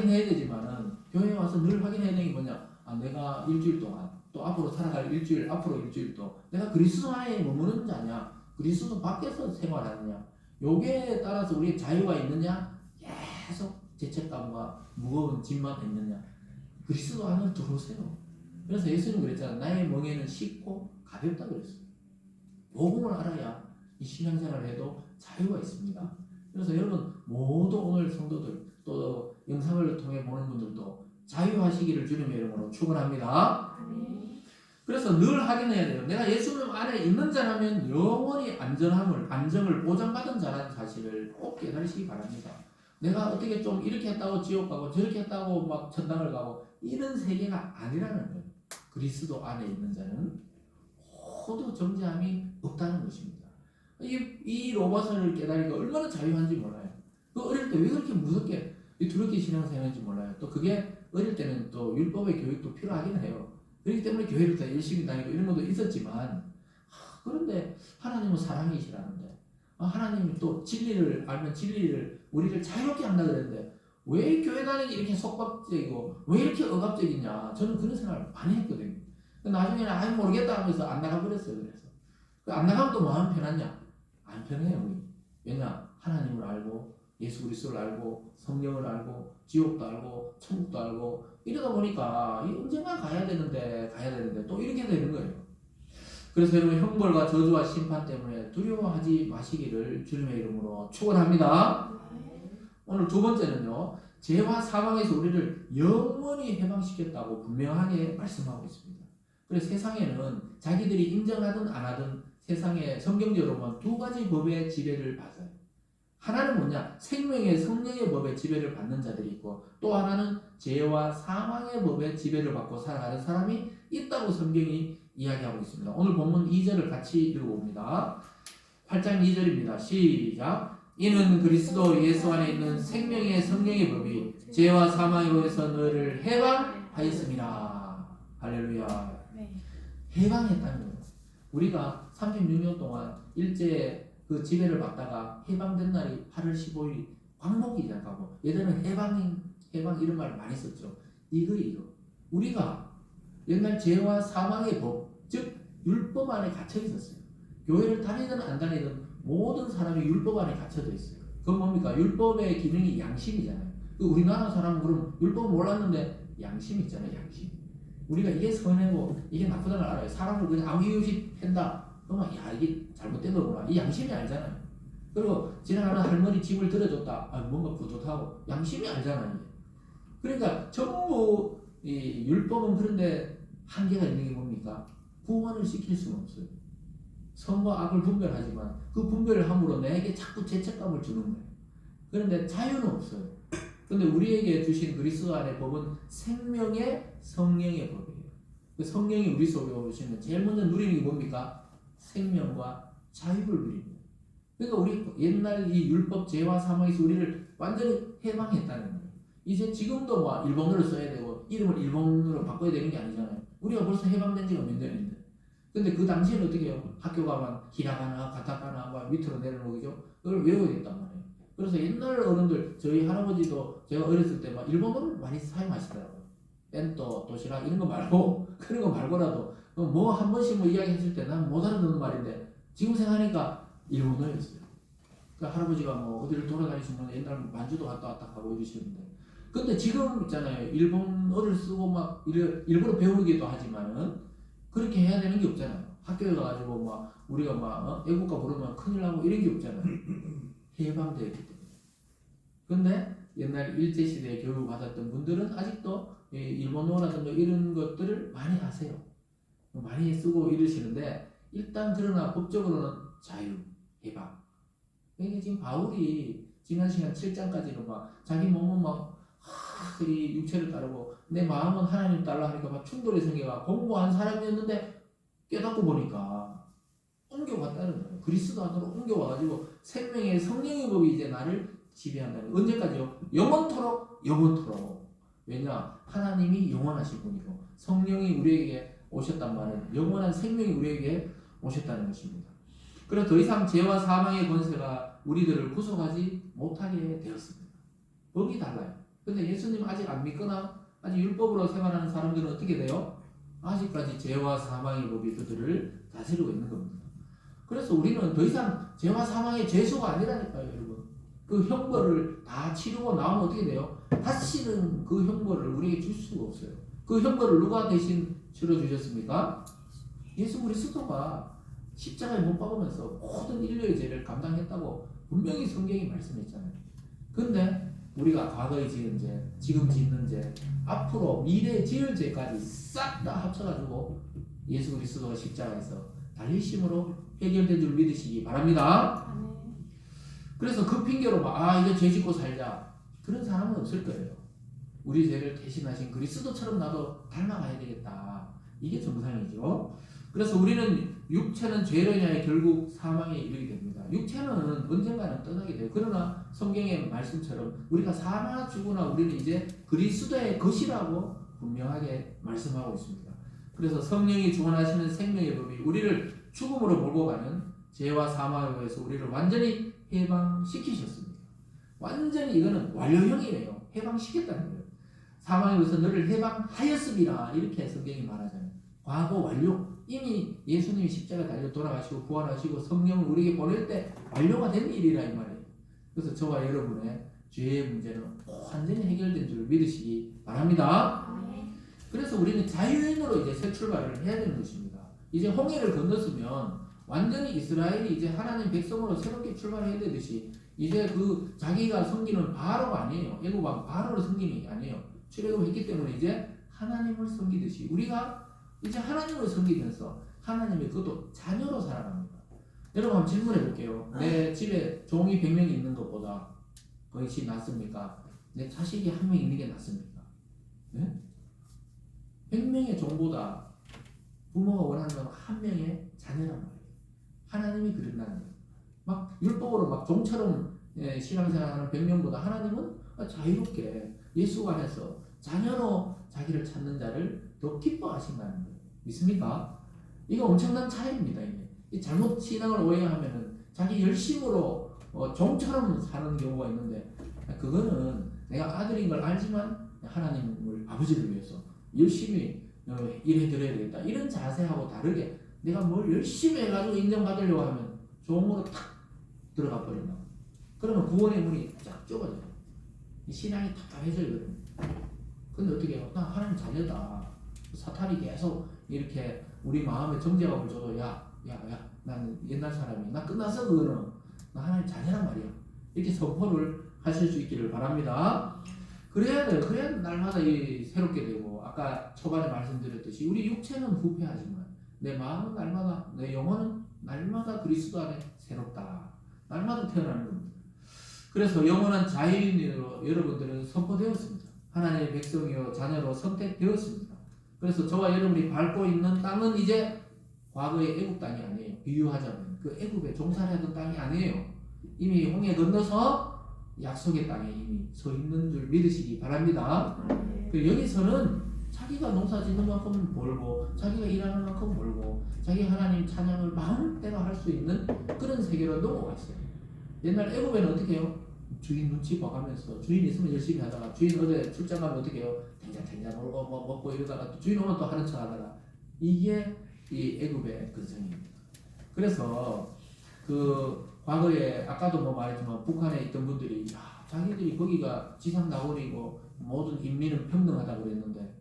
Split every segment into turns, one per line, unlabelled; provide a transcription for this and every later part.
확인해야 되지만은 교회에 와서 늘 확인해야 되는 게 뭐냐? 내가 일주일 동안 또 앞으로 살아갈 일주일, 앞으로 일주일도 내가 그리스도 안에 머무는 자냐? 그리스도 밖에서 생활하느냐? 요게 따라서 우리의 자유가 있느냐? 계속 죄책감과 무거운 짐만 있느냐? 그리스도 안으로 들어오세요. 그래서 예수님 그랬잖아요. 나의 멍에는 쉽고 가볍다 그랬어요. 복음을 알아야 이 신앙생활을 해도 자유가 있습니다. 그래서 여러분 모두 오늘 성도들 또 영상을 통해 보는 분들도 자유하시기를 주님의 이름으로 축원합니다. 그래서 늘 확인해야 돼요. 내가 예수님 안에 있는 자라면 영원히 안정을 보장받은 자라는 사실을 꼭 깨달으시기 바랍니다. 내가 어떻게 좀 이렇게 했다고 지옥 가고 저렇게 했다고 막 천당을 가고 이런 세계가 아니라는 거예요. 그리스도 안에 있는 자는 모두 정죄함이 없다는 것입니다. 이 로마서를 깨달으니까 얼마나 자유한지 몰라요. 그 어릴 때 왜 그렇게 무섭게 두렵게 신앙생활인지 몰라요. 또 그게 어릴 때는 또 율법의 교육도 필요하긴 해요. 그렇기 때문에 교회를 더 열심히 다니고 이런 것도 있었지만 그런데 하나님은 사랑이시라는데 하나님이 또 진리를 알면 진리를 우리를 자유롭게 한다 그랬는데 왜 교회 다니기 이렇게 속박적이고 왜 이렇게 억압적이냐 저는 그런 생각을 많이 했거든요. 나중에는 모르겠다 하면서 안 나가버렸어요. 그래서 안 나가면 또 마음 편하냐? 안 편해요. 우리. 왜냐? 하나님을 알고 예수 그리스도를 알고 성령을 알고 지옥도 알고 천국도 알고 이러다 보니까 언젠가 가야 되는데 또 이렇게 되는 거예요. 그래서 여러분 형벌과 저주와 심판 때문에 두려워하지 마시기를 주님의 이름으로 축원합니다. 오늘 두 번째는요. 죄와 사망에서 우리를 영원히 해방시켰다고 분명하게 말씀하고 있습니다. 그래서 세상에는 자기들이 인정하든 안 하든 세상에 성경적으로 보면 두 가지 법의 지배를 받아요. 하나는 뭐냐? 생명의 성령의 법의 지배를 받는 자들이 있고 또 하나는 죄와 사망의 법의 지배를 받고 살아가는 사람이 있다고 성경이 이야기하고 있습니다. 오늘 본문 2절을 같이 읽어봅니다. 8장 2절입니다. 시작. 이는 그리스도 예수 안에 있는 생명의 성령의 법이 죄와 사망의 법에서 너를 해방하였습니다. 할렐루야. 해방했다는 거예요. 우리가 36년 동안 일제 그 지배를 받다가 해방된 날이 8월 15일 광복이라고 예전에는 해방 이런 말 많이 썼죠. 이거예요. 우리가 옛날 죄와 사망의 법, 즉 율법 안에 갇혀 있었어요. 교회를 다니든 안 다니든 모든 사람이 율법 안에 갇혀져 있어요. 그건 뭡니까? 율법의 기능이 양심이잖아요. 우리나라 사람은 그럼 율법을 몰랐는데 양심이 있잖아요. 양심. 우리가 이게 선하고 이게 나쁘다는 걸 알아요. 사람을 그냥 아무 이유 없이 팬다. 그러면 이게 잘못된 거구나. 이 양심이 알잖아요. 그리고 지나가는 할머니 집을 들어줬다. 뭔가 뿌듯하고 양심이 알잖아요. 그러니까 전부 이 율법은 그런데 한계가 있는 게 뭡니까? 구원을 시킬 수는 없어요. 선과 악을 분별하지만 그 분별을 함으로 내게 자꾸 죄책감을 주는 거예요. 그런데 자유는 없어요. 그런데 우리에게 주신 그리스도 안의 법은 생명의 성령의 법이에요. 그 성령이 우리 속에 오시면 제일 먼저 누리는 게 뭡니까? 생명과 자유를 누립니다. 그러니까 우리 옛날 이 율법 죄와 사망에서 우리를 완전히 해방했다는 거예요. 이제 지금도 뭐 일본어를 써야 되고 이름을 일본어로 바꿔야 되는 게 아니잖아요. 우리가 벌써 해방된 지가 몇 년인데. 근데 그 당시에는 어떻게 해요? 학교 가면 히라가나 가타카나 막 밑으로 내려오죠. 그걸 외워야겠단 말이에요. 그래서 옛날 어른들 저희 할아버지도 제가 어렸을 때 막 일본어를 많이 사용하시더라고요. 벤또 도시락 이런 거 말고 그런 거 말고라도 뭐 한 번씩 뭐 이야기했을 때 난 못 알아듣는 말인데 지금 생각하니까 일본어였어요. 그 할아버지가 뭐 어디를 돌아다니시면 옛날 만주도 갔다 왔다 하고 이러시는데 근데 지금 있잖아요. 일본어를 쓰고 막 일부러 배우기도 하지만은 그렇게 해야 되는 게 없잖아요. 학교에 가가지고 막 우리가 막 애국가 부르면 큰일 나고 이런 게 없잖아요. 해방되었기 때문에. 근데 옛날 일제시대에 교육을 받았던 분들은 아직도 일본어라든가 이런 것들을 많이 하세요. 많이 쓰고 이러시는데 일단 그러나 법적으로는 자유, 해방. 그러니까 지금 바울이 지난 시간 7장까지는 막 자기 몸은 막 이 육체를 따르고 내 마음은 하나님 따라 하니까 막 충돌이 생겨가 공부한 사람이었는데 깨닫고 보니까 옮겨갔다는 거예요. 그리스도 안으로 옮겨와가지고 생명의 성령의 법이 이제 나를 지배한다는 거예요. 언제까지요? 영원토록. 왜냐? 하나님이 영원하신 분이고 성령이 우리에게 오셨단 말은 영원한 생명이 우리에게 오셨다는 것입니다. 그래서 더 이상 죄와 사망의 권세가 우리들을 구속하지 못하게 되었습니다. 법이 달라요. 근데 예수님 아직 안 믿거나 아직 율법으로 생활하는 사람들은 어떻게 돼요? 아직까지 죄와 사망의 법이 그들을 다스리고 있는 겁니다. 그래서 우리는 더 이상 죄와 사망의 죄수가 아니라니까요, 여러분. 그 형벌을 다 치르고 나오면 어떻게 돼요? 다시는 그 형벌을 우리에게 줄 수가 없어요. 그 형벌을 누가 대신 치러주셨습니까? 예수 그리스도가 십자가에 못 박으면서 모든 인류의 죄를 감당했다고 분명히 성경이 말씀했잖아요. 근데 우리가 과거에 지은 죄, 지금 짓는 죄, 앞으로 미래에 지을 죄까지 싹 다 합쳐가지고 예수 그리스도가 십자가에서 달리심으로 해결된 줄 믿으시기 바랍니다. 그래서 그 핑계로 이제 죄 짓고 살자, 그런 사람은 없을 거예요. 우리 죄를 대신하신 그리스도처럼 나도 닮아가야 되겠다. 이게 정상이죠. 그래서 우리는 육체는 죄로 인하여 결국 사망에 이르게 됩니다. 육체는 언젠가는 떠나게 돼요. 그러나 성경의 말씀처럼 우리가 사나 죽으나 우리는 이제 그리스도의 것이라고 분명하게 말씀하고 있습니다. 그래서 성령이 주관하시는 생명의 법이 우리를 죽음으로 몰고 가는 죄와 사망에 의해서 우리를 완전히 해방시키셨습니다. 완전히 이거는 완료형이에요. 해방시켰다는 거예요. 사망에 의해서 너를 해방하였습니다. 이렇게 성경이 말하잖아요. 과거 완료. 이미 예수님이 십자가 달려 돌아가시고 부활하시고 성령을 우리에게 보낼 때 완료가 된 일이라 이 말이에요. 그래서 저와 여러분의 죄의 문제는 완전히 해결된 줄 믿으시기 바랍니다. 그래서 우리는 자유인으로 이제 새 출발을 해야 되는 것입니다. 이제 홍해를 건넜으면 완전히 이스라엘이 이제 하나님 백성으로 새롭게 출발해야 되듯이 이제 그 자기가 섬기는 바로가 아니에요. 애굽 왕 바로를 섬기는 게 아니에요. 출애굽했기 때문에 이제 하나님을 섬기듯이 우리가 이제 하나님을 섬기면서 하나님의 그것도 자녀로 살아갑니다. 여러분 한번 질문해 볼게요. 내 집에 종이 100명이 있는 것보다 그것이 낫습니까? 내 자식이 한 명 있는 게 낫습니까? 네? 100명의 종보다 부모가 원하는 건 한 명의 자녀란 말이에요. 하나님이 그런다는 거예요. 막 율법으로 막 종처럼 신앙생활하는 100명보다 하나님은 자유롭게 예수 안에서 자녀로 자기를 찾는 자를 더 기뻐하신다는 거예요. 믿습니까? 이거 엄청난 차이입니다. 이게 잘못 신앙을 오해하면은 자기 열심으로 종처럼 사는 경우가 있는데, 그거는 내가 아들인 걸 알지만 하나님을 아버지를 위해서 열심히 일해드려야 되겠다, 이런 자세하고 다르게 내가 뭘 열심히 해가지고 인정받으려고 하면 종으로 탁 들어가 버린다. 그러면 구원의 문이 쫙 좁아져요. 신앙이 답답해져요. 근데 어떻게 해요? 나 하나님 자녀다. 사탄이 계속 이렇게 우리 마음에 정죄감을 줘도 야, 나는 옛날 사람이야. 나 끝났어 그거는. 나 하나님 자녀란 말이야. 이렇게 선포를 하실 수 있기를 바랍니다. 그래야 돼요. 그래야 날마다 새롭게 되고, 아까 초반에 말씀드렸듯이 우리 육체는 후패하지만 내 마음은 날마다, 내 영혼은 날마다 그리스도 안에 새롭다. 날마다 태어나는 겁니다. 그래서 영원한 자유인으로 여러분들은 선포되었습니다. 하나님의 백성이요 자녀로 선택되었습니다. 그래서 저와 여러분이 밟고 있는 땅은 이제 과거의 애굽 땅이 아니에요. 비유하자면 그 애굽에 종살이하던 땅이 아니에요. 이미 홍해 건너서 약속의 땅에 이미 서 있는 줄 믿으시기 바랍니다. 여기서는 자기가 농사 짓는 만큼 벌고 자기가 일하는 만큼 벌고 자기 하나님 찬양을 마음대로 할 수 있는 그런 세계로 넘어가 있어요. 옛날 애굽에는 어떻게 해요? 주인 눈치 봐가면서 주인 있으면 열심히 하다가 주인 어디 출장 가면 어떻게 해요? 된장 먹고 이러다가 또 주인 오면 또 하는 척 하다가, 이게 이 애굽의 근성입니다. 그래서 그 과거에 아까도 말했지만 북한에 있던 분들이 자기들이 거기가 지상 나월이고 모든 인민은 평등하다고 그랬는데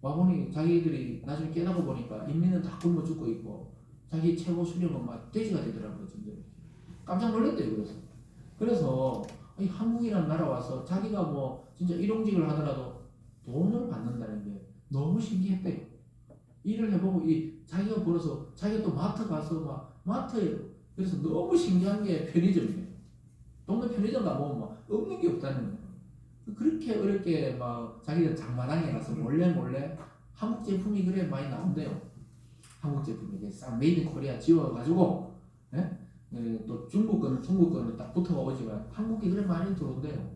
와보니 자기들이 나중에 깨닫고 보니까 인민은 다 굶어 죽고 있고 자기 최고 수령은 막 돼지가 되더라고요. 깜짝 놀랐대요. 그래서 한국이라는 나라 와서 자기가 뭐 진짜 일용직을 하더라도 돈을 받는다는 게 너무 신기했대요. 일을 해보고 자기가 벌어서 자기가 또 마트 가서 막 마트에, 그래서 너무 신기한 게 편의점이에요. 동네 편의점 가보면 막 없는 게 없다는 거예요. 그렇게 어렵게 막 자기가 장마당에 가서 몰래 한국 제품이 그래 많이 나온대요. 한국 제품이 싹 메이드 코리아 지워가지고, 또 중국 거는 딱 붙어가 오지만 한국이 그래 많이 들어온대요.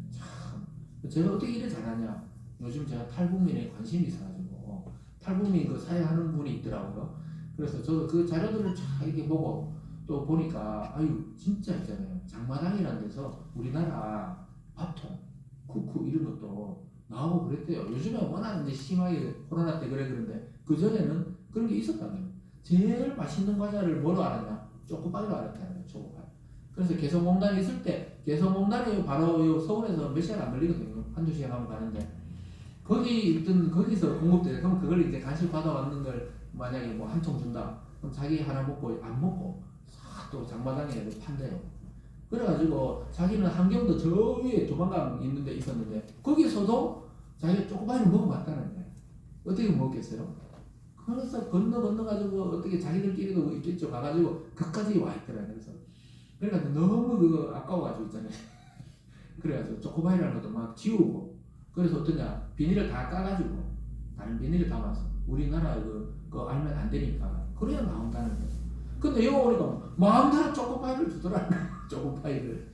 참, 제가 어떻게 일을 잘하냐? 요즘 제가 탈북민에 관심이 있어가지고 탈북민 그 사회하는 분이 있더라고요. 그래서 저도 그 자료들을 쫙 이렇게 보고 또 보니까 진짜 있잖아요. 장마당이라는 데서 우리나라 밥통 쿠쿠 이런 것도 나오고 그랬대요. 요즘에 워낙 이제 심하게 코로나 때 그런데 그 전에는 그런 게 있었다는 거예요. 제일 맛있는 과자를 뭐로 알았냐? 초코파이로 알았다는 거예요. 초코파이. 그래서 개성공단에 있을 때 개성공단이 바로 서울에서 몇 시간 안 걸리거든요. 한두 시간 하면 가는데 거기 있던 거기서 공급돼. 그럼 그걸 이제 간식 받아왔는 걸 만약에 뭐 한 통 준다. 그럼 자기 하나 먹고 안 먹고 또 장마당에 판대요. 그래가지고 자기는 한경도 저 위에 도망강 있는 데 있었는데 거기서도 자기가 초코파이를 먹어봤다는 거예요. 어떻게 먹겠어요? 그래서 건너가지고 어떻게 자기들끼리도 있겠죠. 가가지고 그까지 와 있더라고요. 그래서 너무 그거 아까워가지고 있잖아요. 그래가지고 초코파이라는 것도 막 지우고 그래서 어떠냐 비닐을 다 까가지고 다른 비닐을 담아서 우리나라 그거 알면 안 되니까 그래야 나온다는 거예요. 근데 여기 오니까 마음대로 초코파이를 주더라고요. 초코파이를.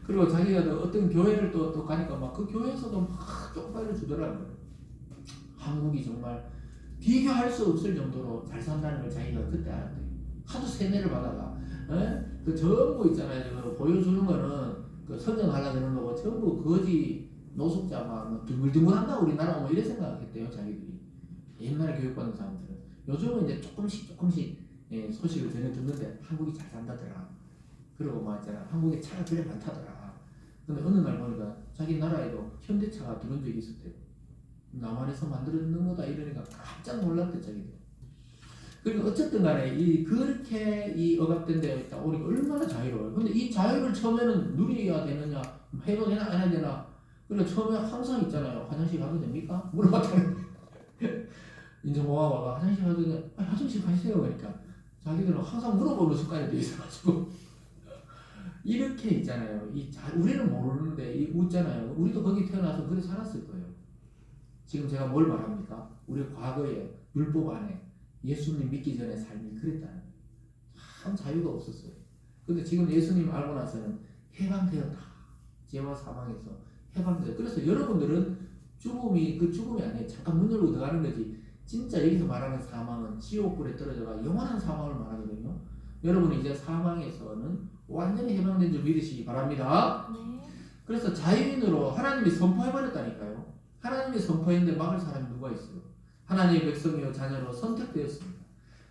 그리고 자기가 어떤 교회를 또 가니까 막 그 교회에서도 막 초코파이를 주더라고요. 한국이 정말 비교할 수 없을 정도로 잘 산다는 걸 자기가 그때 알았대요. 하도 세뇌를 받아가. 그 전부 있잖아요. 그 보여주는 거는 그 선전하려고 그러는 거고 전부 거지 노숙자 막 드물드물한다 우리나라 뭐 이런 생각했대요 자기들이. 옛날에 교육받은 사람들은. 요즘은 이제 조금씩 소식을 전해 듣는데 한국이 잘 산다더라. 그리고 뭐 있잖아 한국에 차가 그래 많다더라. 근데 어느 날 보니까 자기 나라에도 현대차가 들어온 적이 있었대요. 남한에서 만들어진 거다 이러니까 깜짝 놀랐대 자기들. 그리고 어쨌든 간에 그렇게 억압된 데에 있다 오니까 얼마나 자유로워요. 근데 이 자유를 처음에는 누려야 되느냐 해도 되나 안 해야 되나. 그리고 처음에 항상 있잖아요. 화장실 가도 됩니까? 물어봤다는 인정공화국가 화장실 가도 되냐? 화장실 가시세요. 그러니까 자기들은 항상 물어보는 습관이 돼 있어가지고 이렇게 있잖아요. 우리는 모르는데 웃잖아요. 우리도 거기 태어나서 그래 살았을 거예요. 지금 제가 뭘 말합니까? 우리 과거에 율법 안에 예수님 믿기 전에 삶이 그랬다는 거예요. 참 자유가 없었어요. 근데 지금 예수님 알고 나서는 해방되었다. 죄와 사망에서 해방되었다. 그래서 여러분들은 죽음이 아니에요. 잠깐 문 열고 들어가는 거지. 진짜 여기서 말하는 사망은 지옥불에 떨어져가 영원한 사망을 말하거든요. 여러분이 이제 사망에서는 완전히 해방된 줄 믿으시기 바랍니다.
네.
그래서 자유인으로 하나님이 선포해버렸다니까요. 하나님이 선포했는데 막을 사람이 누가 있어요? 하나님의 백성이요 자녀로 선택되었습니다.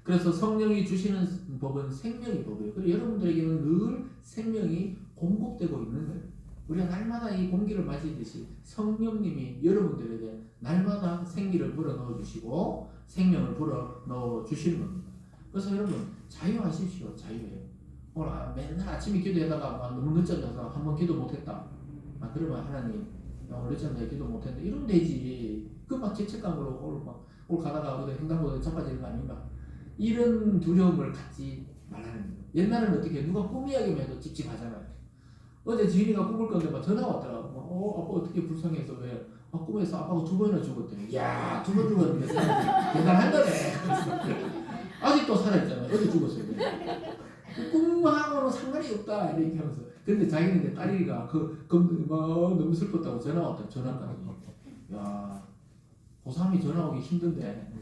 그래서 성령이 주시는 법은 생명의 법이에요. 그리고 여러분들에게는 늘 생명이 공급되고 있는 거예요. 우리가 날마다 이 공기를 마시듯이 성령님이 여러분들에게 날마다 생기를 불어넣어 주시고 생명을 불어넣어 주시는 겁니다. 그래서 여러분 자유하십시오. 자유예요. 오늘 맨날 아침에 기도하다가 너무 늦잠 자서 한 번 기도 못했다. 그러면 하나님 오늘 늦잠 자서 기도 못했는데 이러면 되지. 그 막 죄책감으로 오늘 가다가 어디 횡단보도에 자빠지는 거 아닌가. 이런 두려움을 갖지 말라는 거예요. 옛날에는 어떻게 누가 꿈 이야기만 해도 찝찝하잖아요. 어제 지인이가 꿈을 꿨는데 막 전화 왔더라고. 아빠 어떻게 불쌍해서 왜? 꿈에서 아빠가 2번이나 죽었대. 야, 2번 죽었는데 대단한 거네. 아직도 살아있잖아요. 어제 죽었어요. 꿈하고는 상관이 없다. 이렇게 하면서. 근데 자기는 이제 딸이가 너무 슬펐다고 전화 왔다. 전화까지. 야, 고3이 전화 오기 힘든데.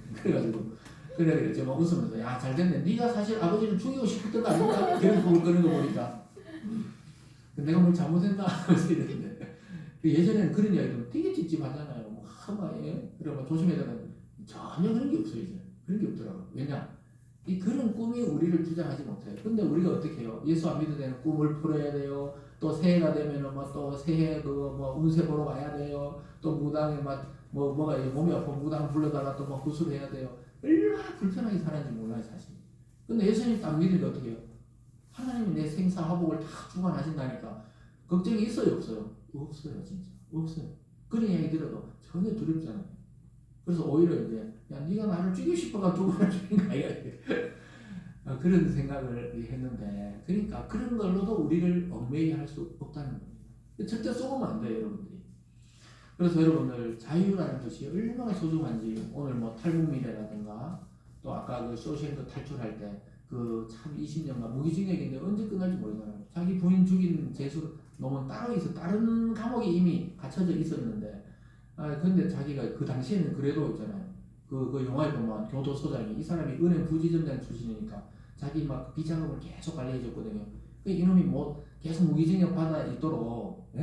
그래 제가 웃으면서 야, 잘 됐네. 네가 사실 아버지를 죽이고 싶었던 거 아닌가? 그런 꿈을 꾸는 거 보니까. 내가 뭘 잘못했나? 하면서 이랬는데. 예전에는 그런 이야기도 되게 찝찝하잖아요. 그래 조심해야 되는 전혀 그런 게 없어요. 이제. 그런 게 없더라고요. 왜냐? 그런 꿈이 우리를 주장하지 못해요. 근데 우리가 어떻게 해요? 예수 안 믿을 때는 꿈을 풀어야 돼요. 또 새해가 되면은 또 새해 운세 보러 가야 돼요. 또 무당에 뭐가 몸이 아프면 무당 불러다가 또 구슬해야 돼요. 얼마나 불편하게 살았는지 몰라요, 사실. 근데 예수님 안 믿으니까 어떻게 해요? 하나님이 내 생사화복을 다 주관하신다니까 걱정이 있어요, 없어요? 없어요, 진짜. 없어요. 그런 이야기 들어도 전혀 두렵지 않아요. 그래서 오히려 이제 야, 네가 나를 죽이고 싶어가 죽어라 죽인 거야. 그런 생각을 했는데 그러니까 그런 걸로도 우리를 얽매이 할 수 없다는 겁니다. 절대 속으면 안 돼요, 여러분들이. 그래서 여러분들 자유라는 것이 얼마나 소중한지 오늘 탈북민이라든가 또 아까 그 쇼생크 탈출할 때 참 20년간 무기징역인데 언제 끝날지 모르잖아요. 자기 부인 죽인 재수 놈은 따로 있어 다른 감옥에 이미 갇혀져 있었는데 근데 자기가 그 당시에는 그래도 있잖아요. 그 영화에 보면 교도소장이 이 사람이 은행 부지점장 출신이니까 자기 비자금을 계속 관리해줬거든요. 이놈이 계속 무기징역 받아 있도록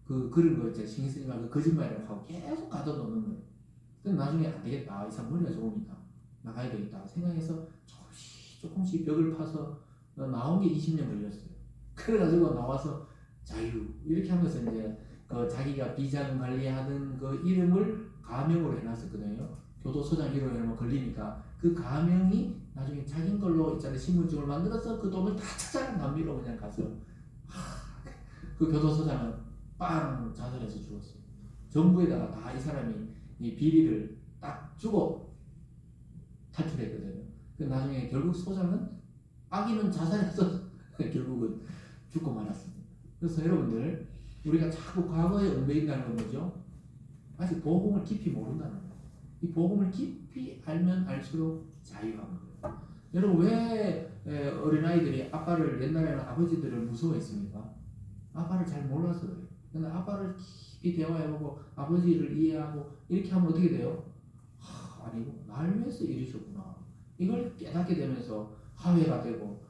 그런 거 있잖아요. 신경 쓰지 말고 거짓말이라고 하고 계속 가둬놓는 거예요. 근데 나중에 안 되겠다. 이 사람 머리가 좋으니까 나가야 되겠다 생각해서 조금씩 벽을 파서 나온 게 20년 걸렸어요. 그래가지고 나와서 자유 이렇게 하면서 이제 그 자기가 비자금 관리하던 그 이름을 가명으로 해놨었거든요. 교도소장 이름을 걸리니까 그 가명이 나중에 자기 걸로 있잖아요. 신분증을 만들어서 그 돈을 다 찾아간 남미로 그냥 가서 그 교도소장은 빵 자살해서 죽었어요. 정부에다가 다 이 사람이 이 비리를 딱 주고 탈출했거든요. 그 나중에 결국 소장은 아기는 자살해서 결국은 죽고 말았습니다. 그래서 여러분들 우리가 자꾸 과거에 얽매인다는 건 뭐죠? 아직 복음을 깊이 모른다는 거예요. 이 복음을 깊이 알면 알수록 자유한 거예요. 여러분 왜 어린아이들이 아빠를 옛날에는 아버지들을 무서워했습니까? 아빠를 잘 몰라서 그래요. 근데 아빠를 깊이 대화해보고 아버지를 이해하고 이렇게 하면 어떻게 돼요? 아니고 날 위해서 이러셨구나. 이걸 깨닫게 되면서 화해가 되고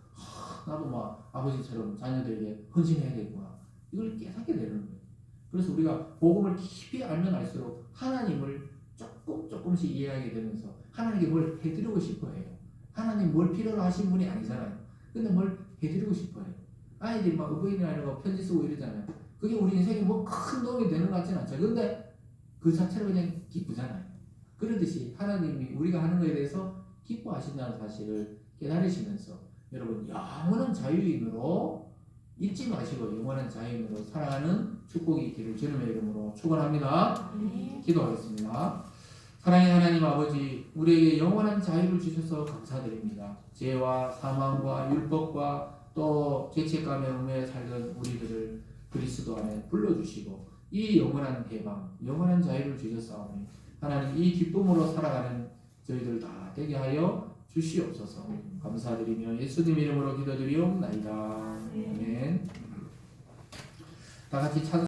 나도 막 아버지처럼 자녀들에게 헌신해야겠구나. 이걸 깨닫게 되는 거예요. 그래서 우리가 복음을 깊이 알면 알수록 하나님을 조금씩 이해하게 되면서 하나님께 뭘 해드리고 싶어 해요. 하나님 뭘 필요로 하신 분이 아니잖아요. 근데 뭘 해드리고 싶어 해요. 아이들이 막 어버이날이라고 편지 쓰고 이러잖아요. 그게 우리 인생에 뭐 큰 도움이 되는 것 같지는 않죠. 근데 그 자체로 그냥 기쁘잖아요. 그러듯이 하나님이 우리가 하는 것에 대해서 기뻐하신다는 사실을 깨달으시면서 여러분 영원한 자유인으로 잊지 마시고 영원한 자유인으로 살아가는 축복이 있기를 주님의 이름으로 축원합니다. 기도하겠습니다. 사랑의 하나님 아버지, 우리에게 영원한 자유를 주셔서 감사드립니다. 죄와 사망과 율법과 또 죄책감에 얽매여 살던 우리들을 그리스도 안에 불러주시고 이 영원한 해방, 영원한 자유를 주셨사오니 하나님 이 기쁨으로 살아가는 저희들 다 되게 하여 주시옵소서. 감사드리며 예수님 이름으로 기도드리옵나이다. 아멘. 다 같이 찬